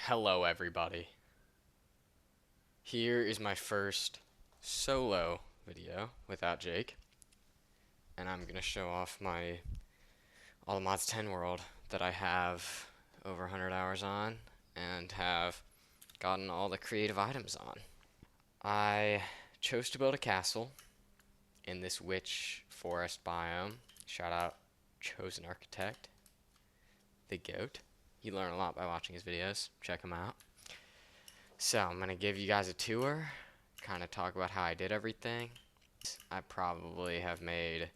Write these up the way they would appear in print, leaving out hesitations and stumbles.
Hello, everybody. Here is my first solo video without Jake, and I'm gonna show off my All the Mods 10 world that I have over 100 hours on and have gotten all the creative items on. I chose to build a castle in this witch forest biome. Shout out Chosen Architect, the GOAT. You learn a lot by watching his videos. Check him out. So I'm gonna give you guys a tour, kind of talk about how I did everything. I probably have made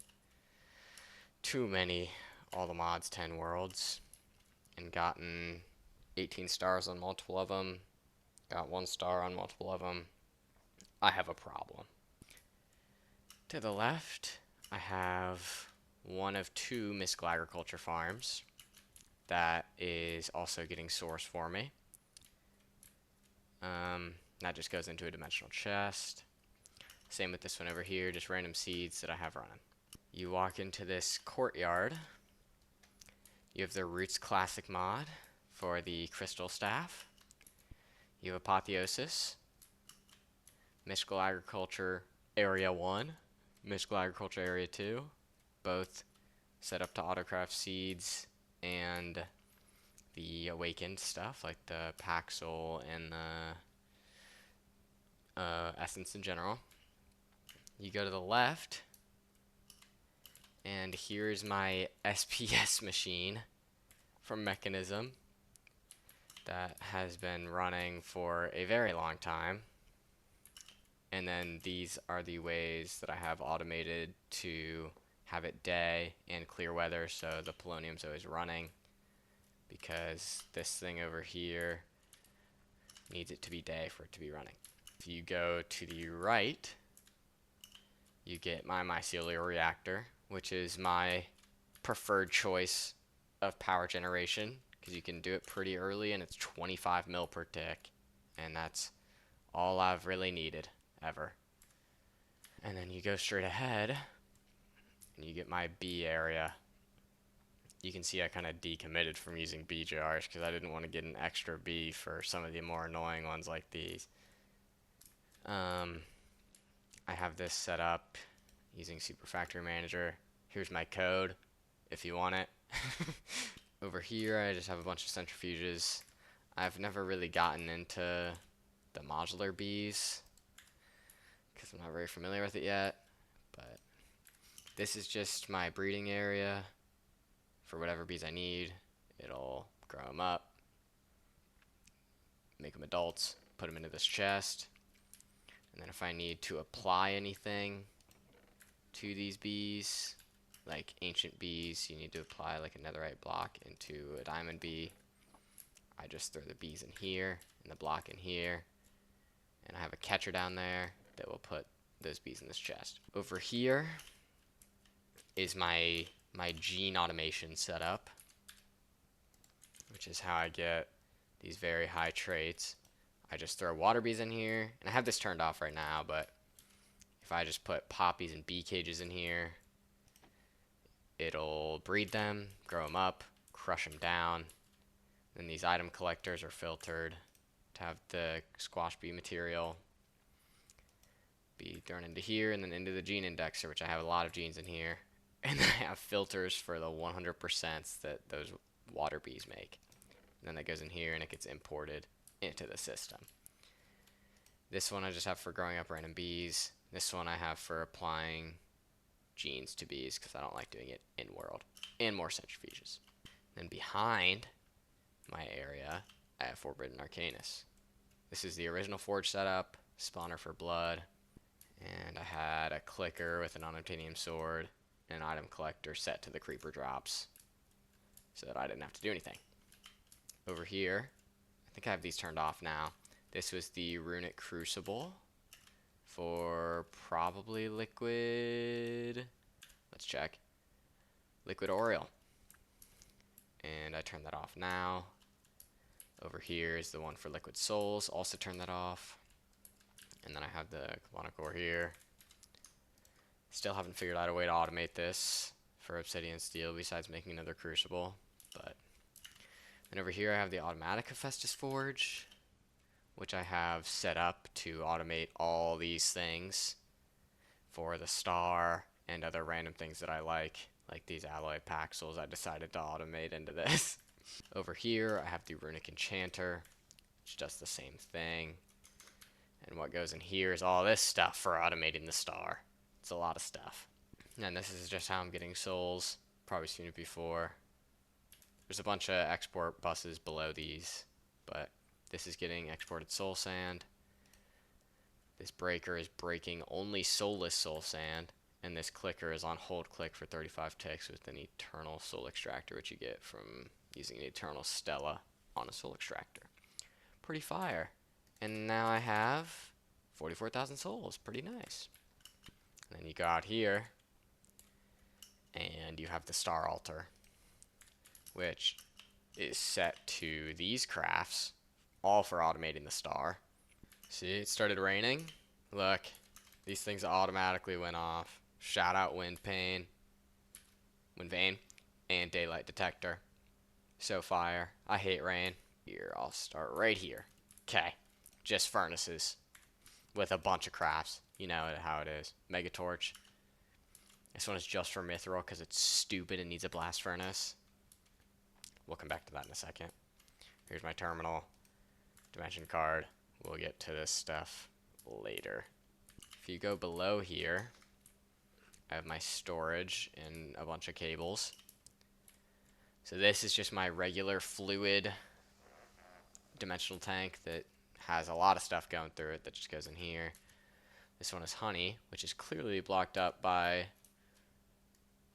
too many All the Mods 10 worlds and gotten 18 stars on multiple of them, got 1 star on multiple of them. I have a problem. To the left, I have one of 2 Mystical Agriculture farms that is also getting sourced for me. That just goes into a dimensional chest. Same with this one over here, just random seeds that I have running. You walk into this courtyard. You have the Roots Classic mod for the Crystal Staff. You have Apotheosis, Mystical Agriculture Area 1, Mystical Agriculture Area 2, both set up to autocraft seeds and the awakened stuff like the Paxel and the Essence in general. You go to the left, and here's my SPS machine from Mechanism that has been running for a very long time. And then these are the ways that I have automated to have it day and clear weather, so the polonium's always running, because this thing over here needs it to be day for it to be running. If you go to the right, you get my mycelial reactor, which is my preferred choice of power generation, because you can do it pretty early and it's 25 mil per tick, and that's all I've really needed ever. And then you go straight ahead and you get my bee area. You can see I kind of decommitted from using bee jars because I didn't want to get an extra bee for some of the more annoying ones like these. I have this set up using Super Factory Manager. Here's my code if you want it. Over here I just have a bunch of centrifuges. I've never really gotten into the modular bees because I'm not very familiar with it yet, but this is just my breeding area for whatever bees I need. It'll grow them up, make them adults, put them into this chest, and then if I need to apply anything to these bees, like ancient bees, you need to apply like a netherite block into a diamond bee. I just throw the bees in here and the block in here, and I have a catcher down there that will put those bees in this chest. Over here is my gene automation setup, which is how I get these very high traits. I just throw water bees in here, and I have this turned off right now, but if I just put poppies and bee cages in here, it'll breed them, grow them up, crush them down. Then these item collectors are filtered to have the squash bee material be thrown into here, and then into the gene indexer, which I have a lot of genes in here. And then I have filters for the 100% that those water bees make. And then that goes in here and it gets imported into the system. This one I just have for growing up random bees. This one I have for applying genes to bees because I don't like doing it in world. And more centrifuges. Then behind my area, I have Forbidden Arcanus. This is the original forge setup, spawner for blood, and I had a clicker with an unobtainium sword and an item collector set to the creeper drops so that I didn't have to do anything. Over here, I think I have these turned off now. This was the runic crucible for probably liquid, let's check, liquid Oriole. And I turned that off now. Over here is the one for liquid souls, also turn that off. And then I have the Carbonic ore here. Still haven't figured out a way to automate this for obsidian steel besides making another crucible, but And over here I have the automatic Hephaestus Forge, which I have set up to automate all these things for the star and other random things that I like these alloy paxels I decided to automate into this. Over here I have the Runic Enchanter, which does the same thing. And what goes in here is all this stuff for automating the star. It's a lot of stuff. And this is just how I'm getting souls. Probably seen it before. There's a bunch of export buses below these, but this is getting exported soul sand. This breaker is breaking only soulless soul sand, and this clicker is on hold click for 35 ticks with an eternal soul extractor, which you get from using an eternal stella on a soul extractor. Pretty fire. And now I have 44,000 souls. Pretty nice. And then you go out here, and you have the star altar, which is set to these crafts, all for automating the star. See, it started raining. Look, these things automatically went off. Shout out Wind Vane, and Daylight Detector. So fire. I hate rain. Here, I'll start right here. Okay, just furnaces with a bunch of crafts. You know how it is. Mega Torch. This one is just for Mithril because it's stupid and needs a blast furnace. We'll come back to that in a second. Here's my terminal. Dimension card. We'll get to this stuff later. If you go below here, I have my storage and a bunch of cables. So this is just my regular fluid dimensional tank that has a lot of stuff going through it that just goes in here. This one is honey, which is clearly blocked up by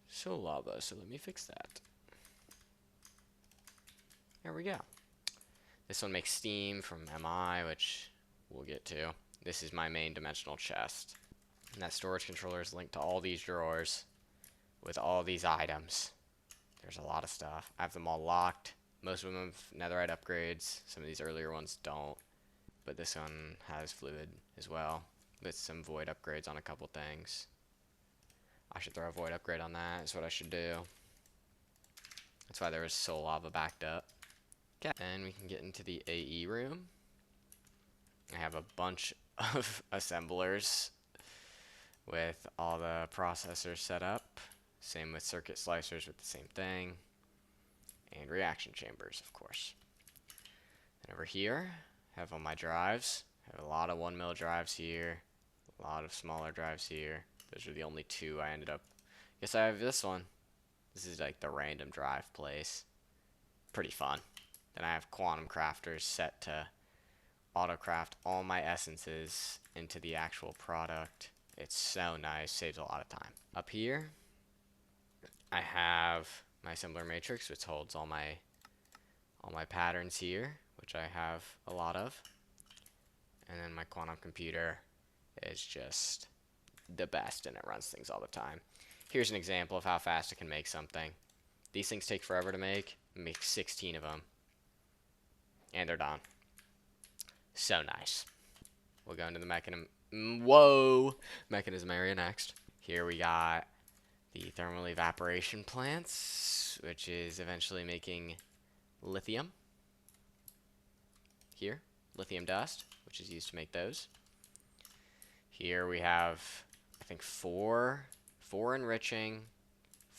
soul lava, so let me fix that. There we go. This one makes steam from MI, which we'll get to. This is my main dimensional chest. And that storage controller is linked to all these drawers with all these items. There's a lot of stuff. I have them all locked. Most of them have netherite upgrades. Some of these earlier ones don't. But this one has fluid as well, with some void upgrades on a couple things. I should throw a void upgrade on that. That's what I should do. That's why there was soul lava backed up. Okay, then we can get into the AE room. I have a bunch of assemblers with all the processors set up. Same with circuit slicers with the same thing. And reaction chambers, of course. And over here, I have all my drives. I have a lot of 1 mil drives here. A lot of smaller drives here. Those are the only two I ended up. Guess I have this one. This is like the random drive place. Pretty fun. Then I have quantum crafters set to auto-craft all my essences into the actual product. It's so nice, saves a lot of time. Up here, I have my assembler matrix, which holds all my patterns here, which I have a lot of. And then my quantum computer is just the best, and it runs things all the time. Here's an example of how fast it can make something. These things take forever to make. Make 16 of them. And they're done. So nice. We'll go into the mechanism area next. Here we got the thermal evaporation plants, which is eventually making lithium. Here, lithium dust, which is used to make those. Here we have, I think, four enriching,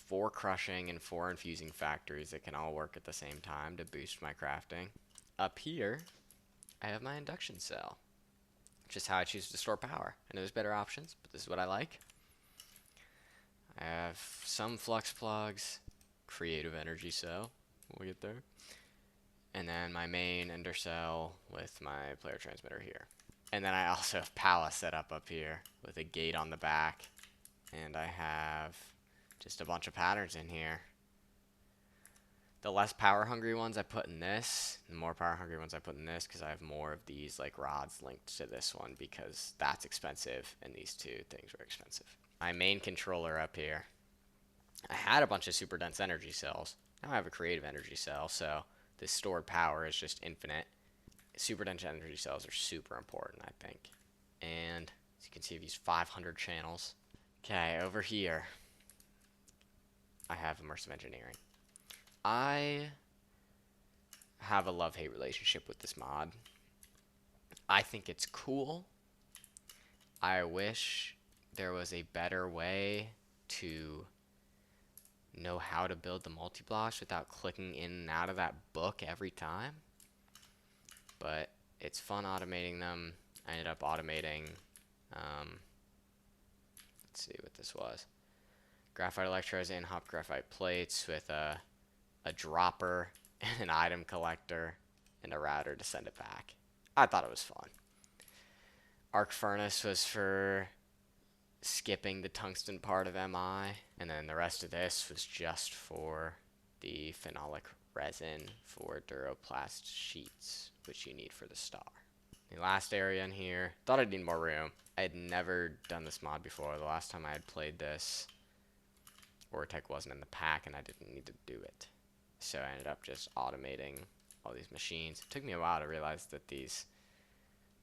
4 crushing, and 4 infusing factories that can all work at the same time to boost my crafting. Up here, I have my induction cell, which is how I choose to store power. I know there's better options, but this is what I like. I have some flux plugs, creative energy cell, we'll get there. And then my main ender cell with my player transmitter here. And then I also have Palace set up here with a gate on the back. And I have just a bunch of patterns in here. The less power hungry ones I put in this, the more power hungry ones I put in this, because I have more of these like rods linked to this one because that's expensive and these two things are expensive. My main controller up here. I had a bunch of super dense energy cells. Now I have a creative energy cell, so this stored power is just infinite. Super dense energy cells are super important, I think. And as you can see, I've used 500 channels. Okay, over here, I have immersive engineering. I have a love-hate relationship with this mod. I think it's cool. I wish there was a better way to know how to build the multi-blocks without clicking in and out of that book every time. But it's fun automating them. I ended up automating, let's see what this was. Graphite electrodes and hop graphite plates with a dropper and an item collector and a router to send it back. I thought it was fun. Arc furnace was for skipping the tungsten part of MI, and then the rest of this was just for the phenolic resin for Duroplast sheets, which you need for the star. The last area in here, thought I'd need more room. I had never done this mod before. The last time I had played this, Ortec wasn't in the pack and I didn't need to do it. So I ended up just automating all these machines. It took me a while to realize that these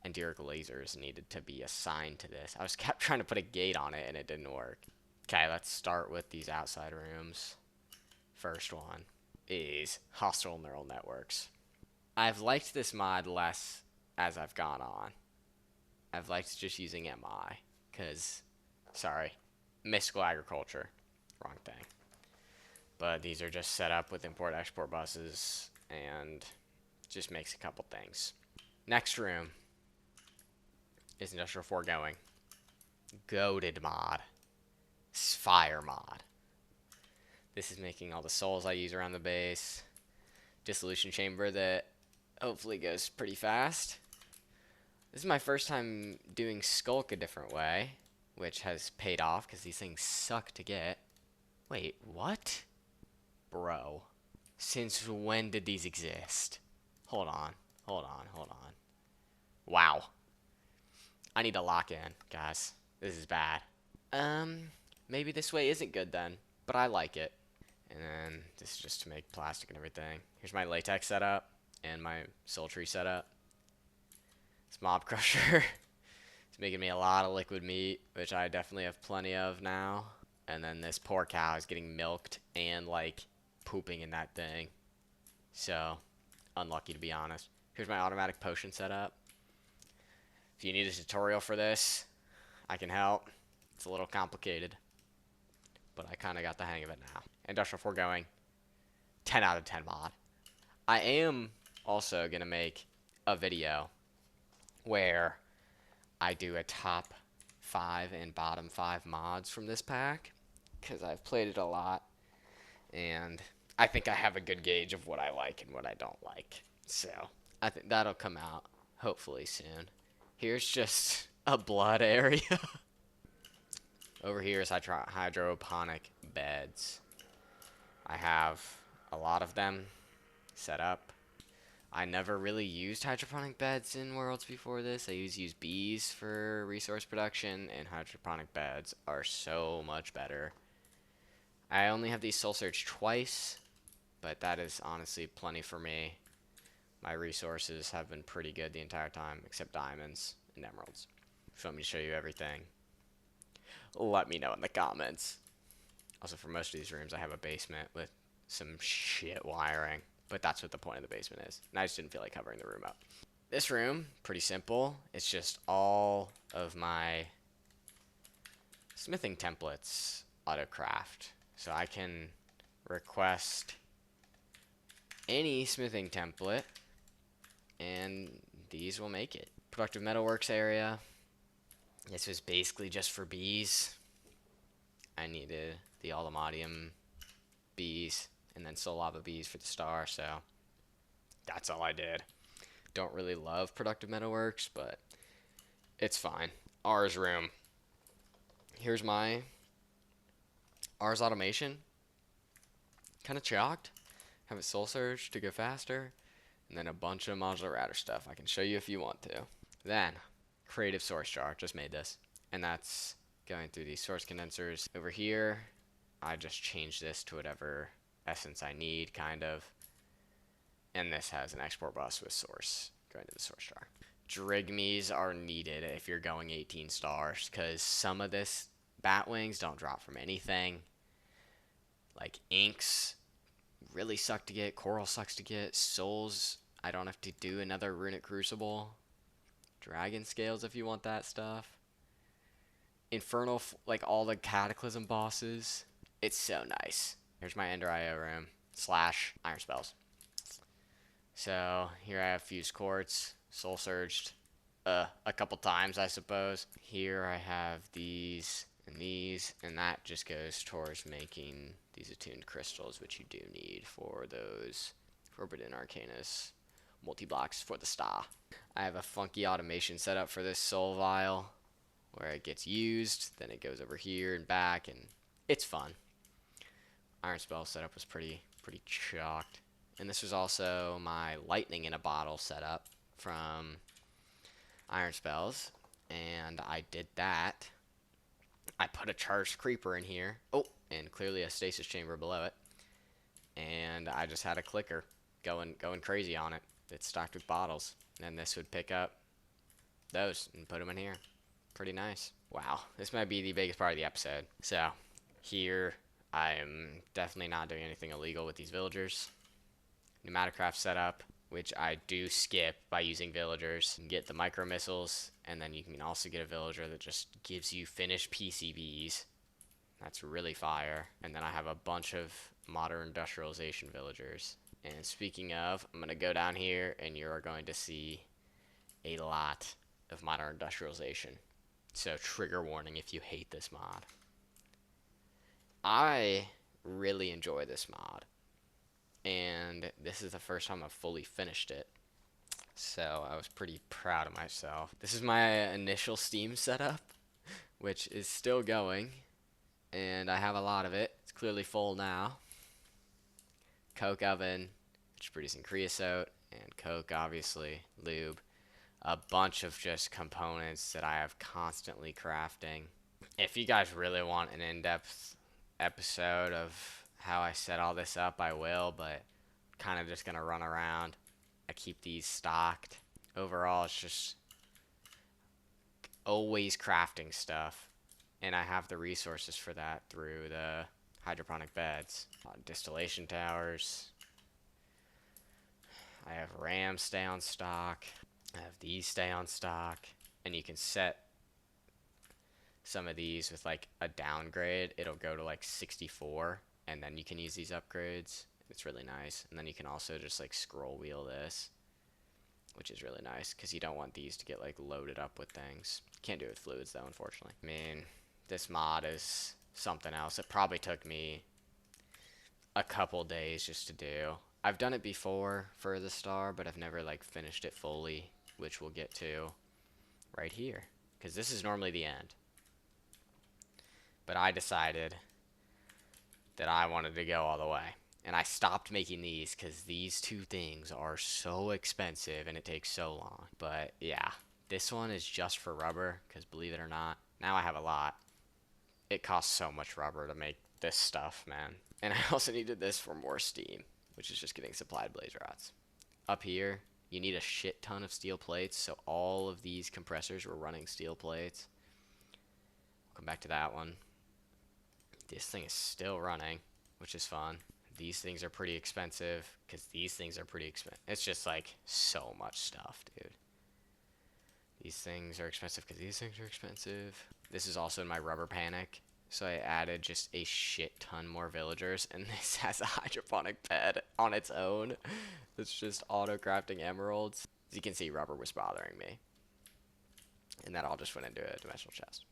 Enduric lasers needed to be assigned to this. I was kept trying to put a gate on it and it didn't work. Okay, let's start with these outside rooms. First one is hostile neural networks. I've liked this mod less as I've gone on. I've liked just using MI because, sorry, mystical agriculture, wrong thing. But these are just set up with import-export buses and just makes a couple things. Next room is Industrial Foregoing. Goated mod. Fire mod. This is making all the souls I use around the base. Dissolution chamber that hopefully goes pretty fast. This is my first time doing Skulk a different way, which has paid off because these things suck to get. Wait, what? Bro. Since when did these exist? Hold on. Wow. I need to lock in, guys. This is bad. Maybe this way isn't good then, but I like it. And then this is just to make plastic and everything. Here's my latex setup and my sultry setup. This mob crusher. It's making me a lot of liquid meat, which I definitely have plenty of now. And then this poor cow is getting milked and like pooping in that thing. So, unlucky to be honest. Here's my automatic potion setup. If you need a tutorial for this, I can help. It's a little complicated, but I kind of got the hang of it now. Industrial Foregoing, 10 out of 10 mod. I am also going to make a video where I do a top 5 and bottom 5 mods from this pack, because I've played it a lot, and I think I have a good gauge of what I like and what I don't like. So, I think that'll come out hopefully soon. Here's just a blood area. Over here is hydroponic beds. I have a lot of them set up. I never really used hydroponic beds in Worlds before this. I use bees for resource production, and hydroponic beds are so much better. I only have these soul search twice, but that is honestly plenty for me. My resources have been pretty good the entire time, except diamonds and emeralds. If you want me to show you everything, let me know in the comments. Also, for most of these rooms, I have a basement with some shit wiring, but that's what the point of the basement is. And I just didn't feel like covering the room up. This room, pretty simple. It's just all of my smithing templates autocraft. So I can request any smithing template, and these will make it. Productive Metalworks area. This was basically just for bees. I needed the Alumadium bees and then Soul Lava bees for the star, so that's all I did. Don't really love Productive Metalworks, but it's fine. Ars room. Here's my Ars automation. Kind of chalked. Have a Soul Surge to go faster, and then a bunch of modular router stuff. I can show you if you want to. Then, Creative Source Jar. Just made this. And that's going through these source condensers. Over here, I just changed this to whatever essence I need, kind of. And this has an export bus with source going to the source jar. Drigmies are needed if you're going 18 stars, because some of this bat wings don't drop from anything. Like inks really suck to get. Coral sucks to get. Souls, I don't have to do another Runic Crucible. Dragon Scales if you want that stuff. Infernal, like all the Cataclysm bosses. It's so nice. Here's my Ender IO room slash Iron Spells. So here I have Fused Quartz, Soul Surged a couple times, I suppose. Here I have these, and that just goes towards making these attuned crystals, which you do need for those Forbidden Arcanus multi-blocks for the star. I have a funky automation set up for this soul vial, where it gets used, then it goes over here and back, and it's fun. Iron Spell setup was pretty chalked. And this was also my lightning in a bottle setup from Iron Spells, and I did that. I put a charged creeper in here. Oh, and clearly a stasis chamber below it. And I just had a clicker going crazy on it. It's stocked with bottles. And this would pick up those and put them in here. Pretty nice. Wow, this might be the biggest part of the episode. So, here, I'm definitely not doing anything illegal with these villagers. Pneumaticraft setup, which I do skip by using villagers. You can get the micro missiles, and then you can also get a villager that just gives you finished PCBs. That's really fire. And then I have a bunch of modern industrialization villagers. And speaking of, I'm going to go down here, and you're going to see a lot of modern industrialization. So trigger warning if you hate this mod. I really enjoy this mod. And this is the first time I've fully finished it. So I was pretty proud of myself. This is my initial Steam setup, which is still going. And I have a lot of it. It's clearly full now. Coke oven, which is producing creosote, and coke, obviously, lube. A bunch of just components that I have constantly crafting. If you guys really want an in-depth episode of how I set all this up, I will, but kind of just gonna run around. I keep these stocked. Overall, it's just always crafting stuff, and I have the resources for that through the hydroponic beds. Distillation towers. I have RAM stay on stock. I have these stay on stock, and you can set some of these with like a downgrade. It'll go to like 64, and then you can use these upgrades. It's really nice. And then you can also just like scroll wheel this, which is really nice because you don't want these to get like loaded up with things. Can't do it with fluids though, unfortunately. I mean, this mod is something else. It probably took me a couple days just to do. I've done it before for the star, but I've never like finished it fully, which we'll get to right here, because this is normally the end. But I decided that I wanted to go all the way, and I stopped making these because these two things are so expensive and it takes so long. But yeah, this one is just for rubber, because believe it or not, now I have a lot. It costs so much rubber to make this stuff, man. And I also needed this for more steam, which is just getting supplied blaze rods. Up here, you need a shit ton of steel plates, so all of these compressors were running steel plates. We'll come back to that one. This thing is still running, which is fun. These things are pretty expensive, because these things are pretty expensive. It's just like so much stuff, dude. These things are expensive because these things are expensive. This is also in my rubber panic. So I added just a shit ton more villagers, and this has a hydroponic bed on its own. It's just auto-crafting emeralds. As you can see, rubber was bothering me. And that all just went into a dimensional chest.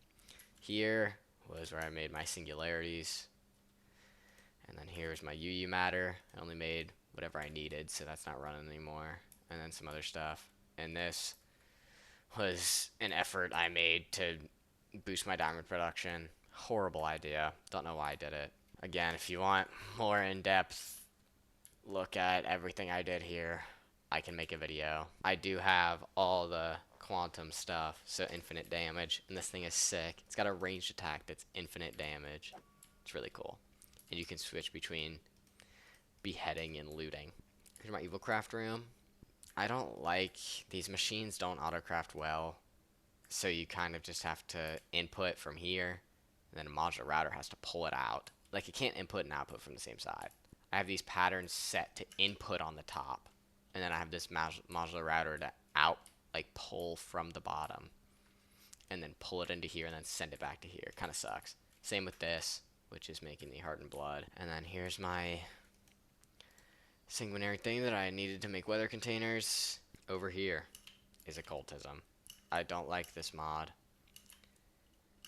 Here was where I made my singularities. And then here's my UU matter. I only made whatever I needed, so that's not running anymore. And then some other stuff. And this was an effort I made to boost my diamond production. Horrible idea. Don't know why I did it. Again, if you want more in-depth look at everything I did here, I can make a video. I do have all the quantum stuff, so infinite damage, and this thing is sick. It's got a ranged attack that's infinite damage. It's really cool. And you can switch between beheading and looting. Here's my evil craft room. I don't like, these machines don't autocraft well, so you kind of just have to input from here, and then a modular router has to pull it out. Like, it can't input and output from the same side. I have these patterns set to input on the top, and then I have this modular router to like pull from the bottom, and then pull it into here, and then send it back to here. Kind of sucks. Same with this, which is making the hardened blood. And then here's my sanguinary thing that I needed to make weather containers. Over here is occultism. I don't like this mod.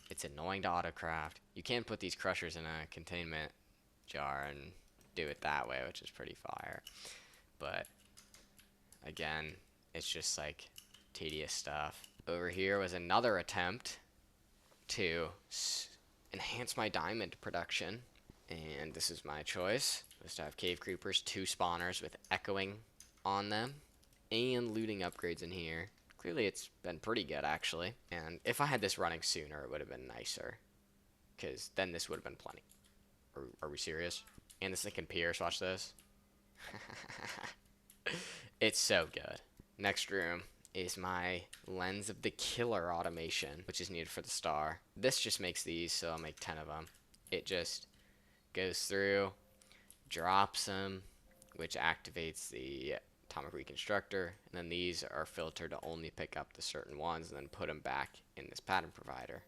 It's annoying to autocraft. You can put these crushers in a containment jar and do it that way, which is pretty fire. But again, it's just like tedious stuff. Over here was another attempt to enhance my diamond production, and this is my choice. Was to have cave creepers, 2 spawners with echoing on them, and looting upgrades in here. Clearly it's been pretty good, actually. And if I had this running sooner, it would have been nicer, because then this would have been plenty. Are we serious? And this thing can pierce, watch this. It's so good. Next room is my Lens of the Killer automation, which is needed for the star. This just makes these, so I'll make 10 of them. It just goes through, drops them, which activates the atomic reconstructor, and then these are filtered to only pick up the certain ones, and then put them back in this pattern provider.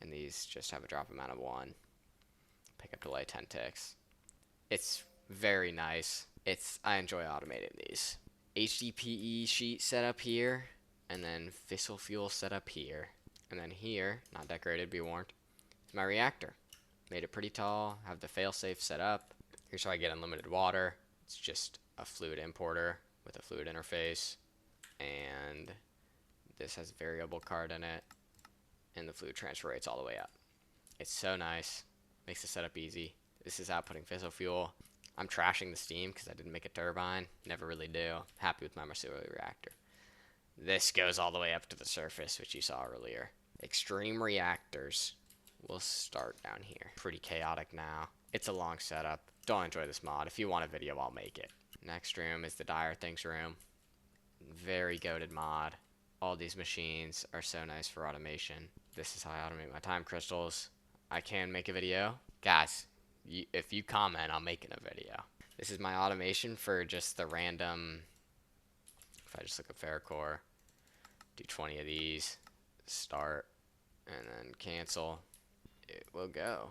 And these just have a drop amount of 1. Pick up to like 10 ticks. It's very nice. I enjoy automating these. HDPE sheet set up here, and then fissile fuel set up here. And then here, not decorated, be warned, is my reactor. Made it pretty tall, have the failsafe set up. Here's how I get unlimited water. It's just a fluid importer with a fluid interface, and this has variable card in it, and the fluid transfer rate's all the way up. It's so nice, makes the setup easy. This is outputting fissile fuel. I'm trashing the steam because I didn't make a turbine. Never really do. Happy with my Marsili reactor. This goes all the way up to the surface, which you saw earlier. Extreme reactors will start down here. Pretty chaotic now. It's a long setup. Don't enjoy this mod. If you want a video, I'll make it. Next room is the Dire Things room. Very goated mod. All these machines are so nice for automation. This is how I automate my time crystals. I can make a video. Guys, if you comment, I'm making a video. This is my automation for just the random, if I just look up Ferrocore, do 20 of these, start, and then cancel, it will go.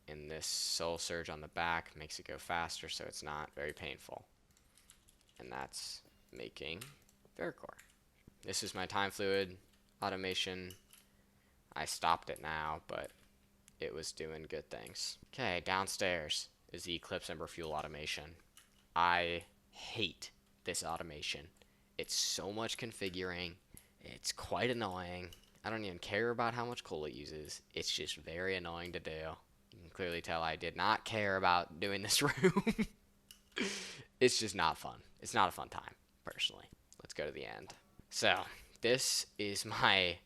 And this soul surge on the back makes it go faster, so it's not very painful. And that's making Ferrocore. This is my time fluid automation. I stopped it now, but it was doing good things. Okay, downstairs is the Eclipse Ember Fuel automation. I hate this automation. It's so much configuring. It's quite annoying. I don't even care about how much coal it uses. It's just very annoying to do. You can clearly tell I did not care about doing this room. It's just not fun. It's not a fun time, personally. Let's go to the end. So, this is my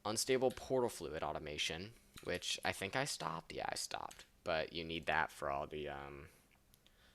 unstable portal fluid automation, which I think I stopped. Yeah, I stopped. But you need that for all the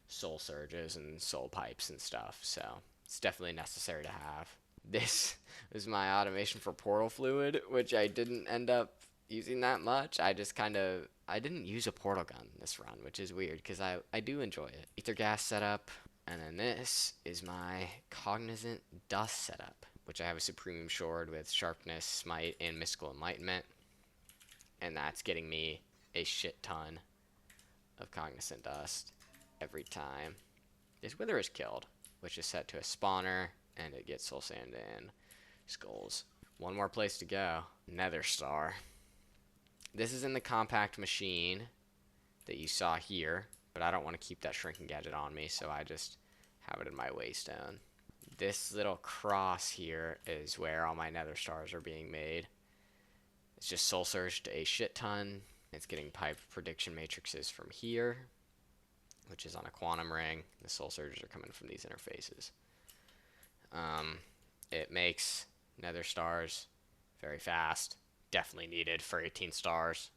soul surges and soul pipes and stuff, so it's definitely necessary to have. This is my automation for portal fluid, which I didn't end up using that much. I didn't use a portal gun this run, which is weird because I do enjoy it. Ether gas setup, and then this is my cognizant dust setup, which I have a supreme shard with sharpness, smite, and mystical enlightenment, and that's getting me a shit ton of cognizant dust every time this wither is killed, which is set to a spawner, and it gets soul sand and skulls. One more place to go, Nether Star. This is in the compact machine that you saw here, but I don't want to keep that shrinking gadget on me, so I just have it in my waystone. This little cross here is where all my Nether Stars are being made. It's just soul surged a shit ton. It's getting pipe prediction matrices from here, which is on a quantum ring. The soul surges are coming from these interfaces. It makes Nether Stars very fast. Definitely needed for 18 stars.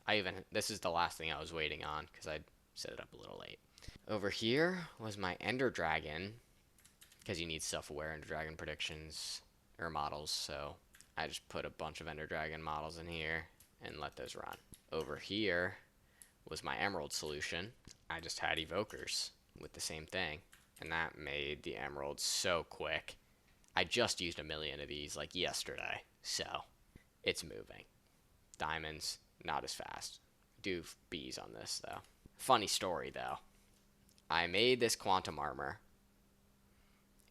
This is the last thing I was waiting on because I set it up a little late. Over here was my Ender Dragon, because you need self-aware Ender Dragon predictions or models, so I just put a bunch of Ender Dragon models in here and let those run. Over here was my Emerald solution. I just had evokers with the same thing. And that made the emeralds so quick. I just used 1,000,000 of these like yesterday, so it's moving. Diamonds, not as fast. Do bees on this though. Funny story though. I made this quantum armor,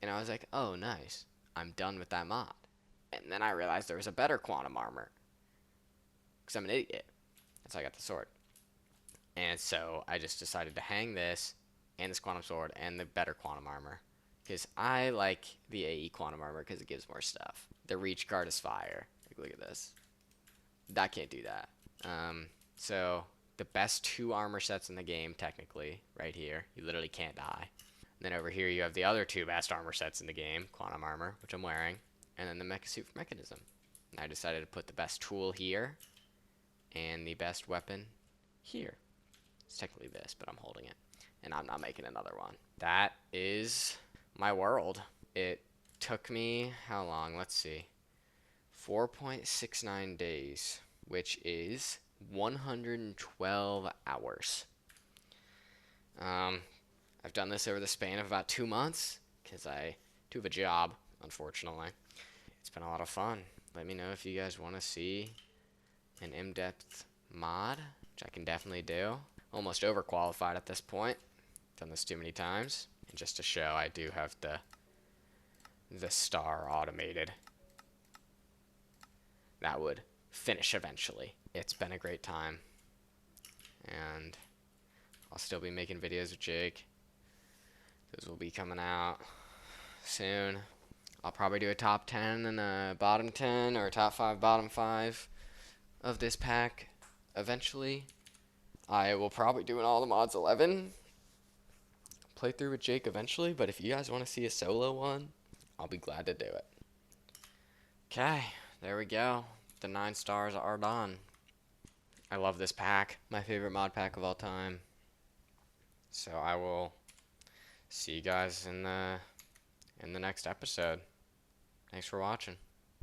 and I was like, oh nice, I'm done with that mod. And then I realized there was a better quantum armor, because I'm an idiot. And so I got the sword. And so I just decided to hang this, and this quantum sword, and the better quantum armor. Because I like the AE quantum armor because it gives more stuff. The reach guard is fire. Like, look at this. That can't do that. So the best 2 armor sets in the game, technically, right here. You literally can't die. And then over here you have the other 2 best armor sets in the game, quantum armor, which I'm wearing, and then the mecha suit for mechanism. And I decided to put the best tool here, and the best weapon here. It's technically this, but I'm holding it, and I'm not making another one. That is my world. It took me, how long? Let's see. 4.69 days, which is 112 hours. I've done this over the span of about 2 months because I do have a job, unfortunately. It's been a lot of fun. Let me know if you guys want to see an in-depth mod, which I can definitely do. Almost overqualified at this point. Done this too many times. And just to show, I do have the star automated. That would finish eventually. It's been a great time, and I'll still be making videos with Jake. Those will be coming out soon. I'll probably do a top 10 and a bottom 10, or a top 5, bottom 5 of this pack eventually. I will probably do an all the mods 11 playthrough with Jake eventually, but if you guys want to see a solo one, I'll be glad to do it. Okay, there we go. The 9 stars are done. I love this pack. My favorite mod pack of all time. So I will see you guys in the next episode. Thanks for watching.